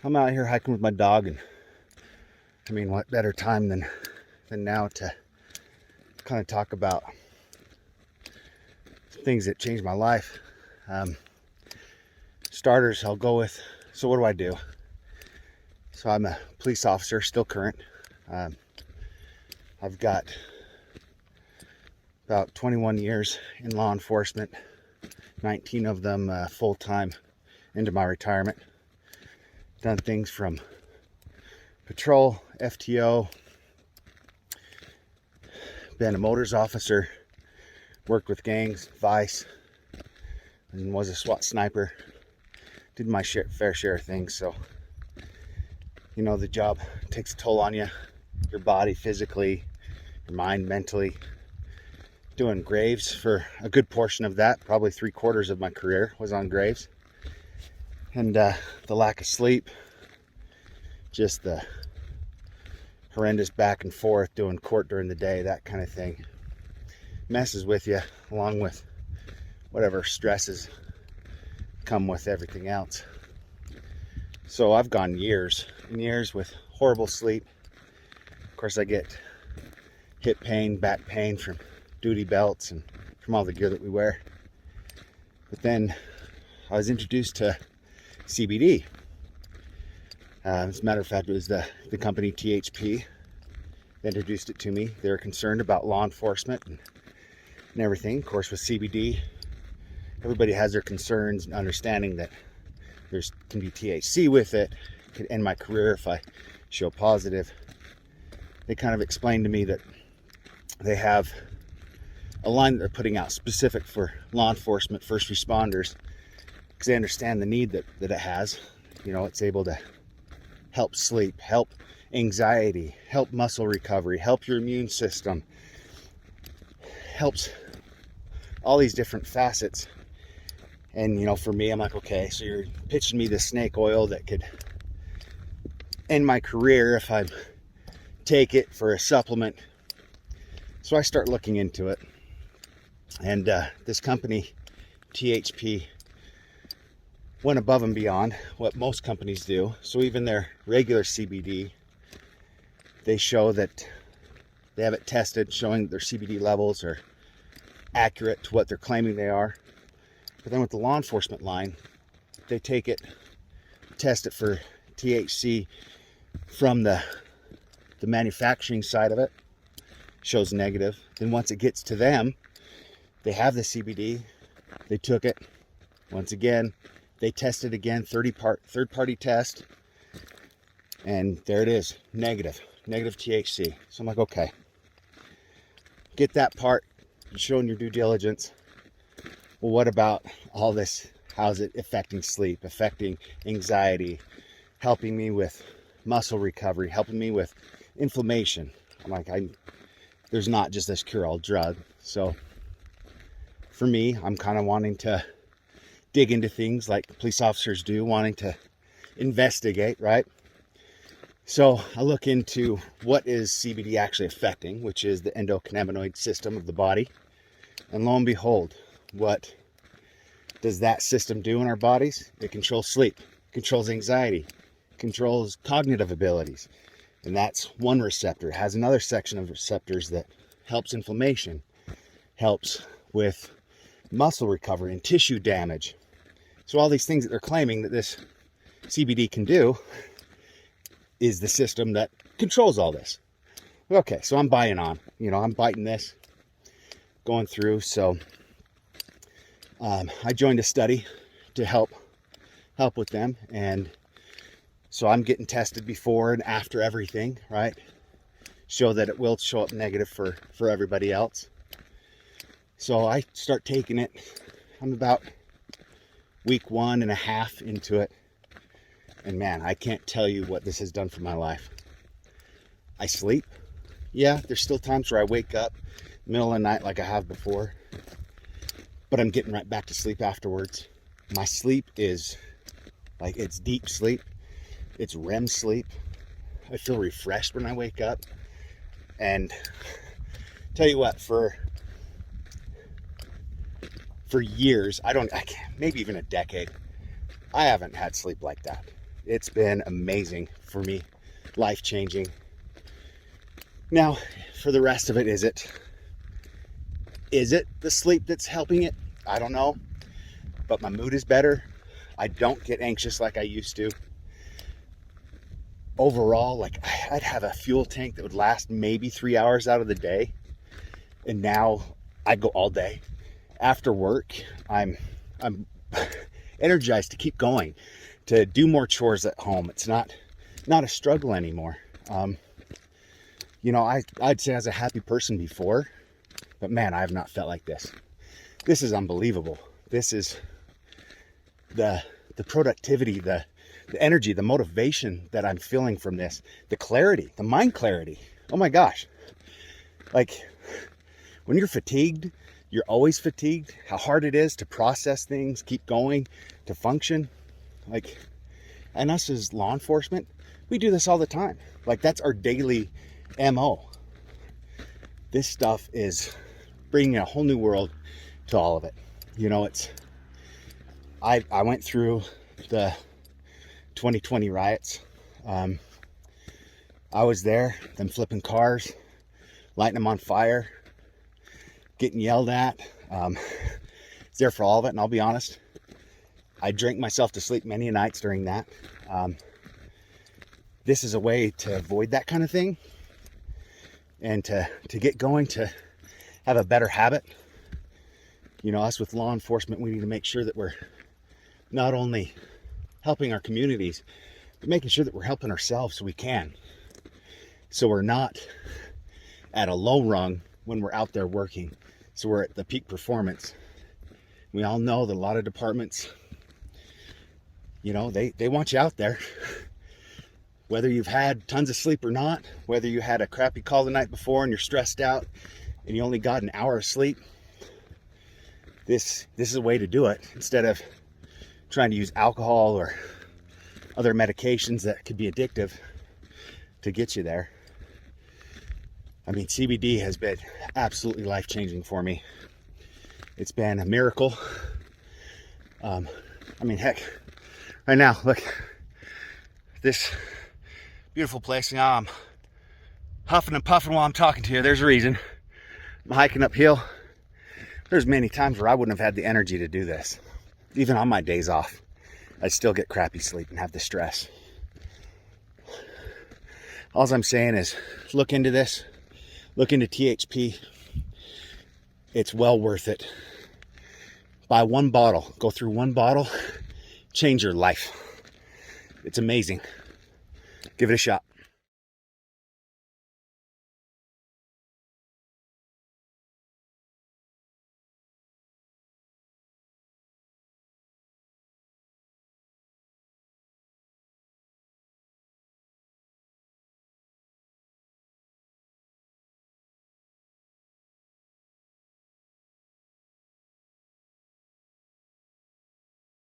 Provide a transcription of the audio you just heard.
I'm out here hiking with my dog, and I mean, what better time than now to kind of talk about things that changed my life. Starters, I'll go with, so what do? So I'm a police officer, still current. I've got about 21 years in law enforcement, 19 of them full-time into my retirement. Done things from patrol, FTO, been a motors officer, worked with gangs, vice, and was a SWAT sniper. Did my fair share of things. So, you know, the job takes a toll on you, your body physically, your mind mentally. Doing graves for a good portion of that, probably 3/4 of my career was on graves. And the lack of sleep, just the horrendous back and forth doing court during the day, that kind of thing messes with you, along with whatever stresses come with everything else. So I've gone years and years with horrible sleep. Of course, I get hip pain, back pain from duty belts and from all the gear that we wear. But then I was introduced to CBD. As a matter of fact, it was the company THP that introduced it to me. They were concerned about law enforcement and everything. Of course, with CBD, everybody has their concerns and understanding that can be THC with it. It could end my career if I show positive. They kind of explained to me that they have a line that they're putting out specific for law enforcement, first responders, because they understand the need that it has. You know, it's able to help sleep, help anxiety, help muscle recovery, help your immune system, helps all these different facets. And, you know, for me, I'm like, okay, so you're pitching me this snake oil that could end my career if I take it for a supplement. So I start looking into it. And this company, THP, went above and beyond what most companies do. So even their regular CBD, they show that they have it tested, showing that their CBD levels are accurate to what they're claiming they are. But then with the law enforcement line, they take it, test it for THC from the manufacturing side of it, shows negative. Then once it gets to them, they have the CBD, they took it, once again, they tested again, third-party test, and there it is, negative THC. So I'm like, okay, get that part, you're showing your due diligence. Well, what about all this? How's it affecting sleep, affecting anxiety, helping me with muscle recovery, helping me with inflammation? I'm like, there's not just this cure-all drug. So for me, I'm kind of wanting to dig into things like police officers do, wanting to investigate, right? So I look into what is CBD actually affecting, which is the endocannabinoid system of the body. And lo and behold, what does that system do in our bodies? It controls sleep, controls anxiety, controls cognitive abilities. And that's one receptor. It has another section of receptors that helps inflammation, helps with muscle recovery and tissue damage. So all these things that they're claiming that this CBD can do is the system that controls all this. Okay, so I'm buying on. You know, I'm biting this, going through. So I joined a study to help with them, and so I'm getting tested before and after everything, right? Show that it will show up negative for everybody else. So I start taking it. I'm about week 1.5 into it, and man, I can't tell you what this has done for my life. I sleep. Yeah, there's still times where I wake up middle of the night like I have before, but I'm getting right back to sleep afterwards. My sleep is like, it's deep sleep. It's REM sleep. I feel refreshed when I wake up. And tell you what, for years, I can't, maybe even a decade, I haven't had sleep like that. It's been amazing for me, life-changing. Now, for the rest of it, is it the sleep that's helping it? I don't know, but my mood is better. I don't get anxious like I used to. Overall, like, I'd have a fuel tank that would last maybe 3 hours out of the day, and now I go all day. After work, I'm energized to keep going, to do more chores at home. It's not a struggle anymore. You know, I'd say I was a happy person before, but man, I have not felt like this. This is unbelievable. This is the productivity, the energy, the motivation that I'm feeling from this, the clarity, the mind clarity. Oh my gosh. Like, when you're fatigued, you're always fatigued. How hard it is to process things, keep going, to function. Like, and us as law enforcement, we do this all the time. Like, that's our daily MO. This stuff is bringing a whole new world to all of it. You know, I went through the 2020 riots. I was there, them flipping cars, lighting them on fire, getting yelled at. It's there for all of it, and I'll be honest, I drank myself to sleep many nights during that. This is a way to avoid that kind of thing, and to get going, to have a better habit. You know, us with law enforcement, we need to make sure that we're not only helping our communities, but making sure that we're helping ourselves so we can. So we're not at a low rung when we're out there working. So we're at the peak performance. We all know that a lot of departments, you know, they want you out there. Whether you've had tons of sleep or not, whether you had a crappy call the night before and you're stressed out and you only got an hour of sleep, this is a way to do it, instead of trying to use alcohol or other medications that could be addictive to get you there. I mean, CBD has been absolutely life-changing for me. It's been a miracle. I mean, heck, right now, look, this beautiful place. Now I'm huffing and puffing while I'm talking to you. There's a reason. I'm hiking uphill. There's many times where I wouldn't have had the energy to do this. Even on my days off, I still get crappy sleep and have the stress. All I'm saying is, look into this. Look into THP. It's well worth it. Buy one bottle. Go through one bottle. Change your life. It's amazing. Give it a shot.